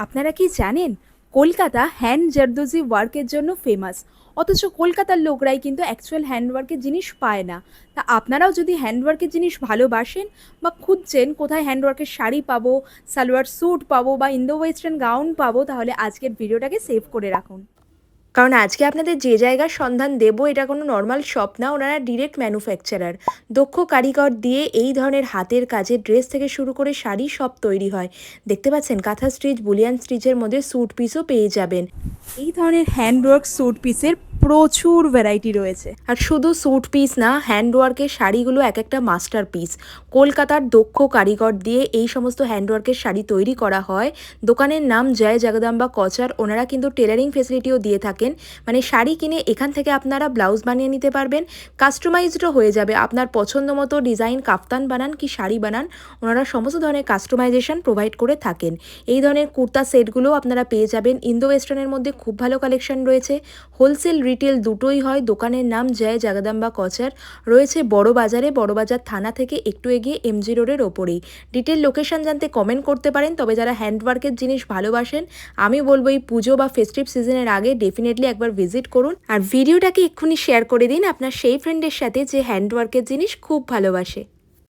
আপনারা কি জানেন কলকাতা হ্যান্ড জারদোজি ওয়ার্কের জন্য ফেমাস, অথচ কলকাতার লোকরাই কিন্তু অ্যাকচুয়াল হ্যান্ডওয়ার্কের জিনিস পায় না। তা আপনারাও যদি হ্যান্ডওয়ার্কের জিনিস ভালোবাসেন বা খুঁজছেন কোথায় হ্যান্ডওয়ার্কের শাড়ি পাবো, সালোয়ার স্যুট পাবো বা ইন্দো ওয়েস্টার্ন গাউন পাবো, তাহলে আজকের ভিডিওটাকে সেভ করে রাখুন। কারণ আজকে আপনাদের যে জায়গার সন্ধান দেব এটা কোনো নর্মাল শপ না, ওনারা ডিরেক্ট ম্যানুফ্যাকচারার। দক্ষ কারিগর দিয়ে এই ধরনের হাতের কাজের ড্রেস থেকে শুরু করে শাড়ি সব তৈরি হয়। দেখতে পাচ্ছেন কাঁথা স্টিচ, বুলিয়ান স্টিচের মধ্যে স্যুট পিসও পেয়ে যাবেন। এই ধরনের হ্যান্ডওয়ার্ক স্যুট পিসের প্রচুর ভ্যারাইটি রয়েছে। আর শুধু স্যুট পিস না, হ্যান্ডওয়ার্কের শাড়িগুলো এক একটা মাস্টার পিস। কলকাতার দক্ষ কারিগর দিয়ে এই সমস্ত হ্যান্ডওয়ার্কের শাড়ি তৈরি করা হয়। দোকানের নাম জয় জগদম্বা কচার। ওনারা কিন্তু টেলারিং ফেসিলিটিও দিয়ে থাকেন, মানে শাড়ি কিনে এখান থেকে আপনারা ব্লাউজ বানিয়ে নিতে পারবেন। কাস্টমাইজডও হয়ে যাবে, আপনার পছন্দ মতো ডিজাইন কাফতান বানান কি শাড়ি বানান, ওনারা সমস্ত ধরনের কাস্টমাইজেশন প্রোভাইড করে থাকেন। এই ধরনের কুর্তা সেটগুলো আপনারা পেয়ে যাবেন। ইন্দো ওয়েস্টার্নের মধ্যে খুব ভালো কালেকশন রয়েছে। হোলসেল রিটেল দুটোই হয়। দোকানের নাম জয় জগদম্বা কচার, রয়েছে বড় বাজারে, বড়বাজার থানা থেকে একটু এগিয়ে এমজি রোডের ওপরেই। ডিটেল লোকেশন জানতে কমেন্ট করতে পারেন। তবে যারা হ্যান্ডওয়ার্কের জিনিস ভালোবাসেন, আমি বলবো এই পুজো বা ফেস্টিভ সিজনের আগে ডেফিনেটলি একবার ভিজিট করুন। আর ভিডিওটাকে এক্ষুনি শেয়ার করে দিন আপনার সেই ফ্রেন্ডের সাথে যে হ্যান্ডওয়ার্কের জিনিস খুব ভালোবাসে।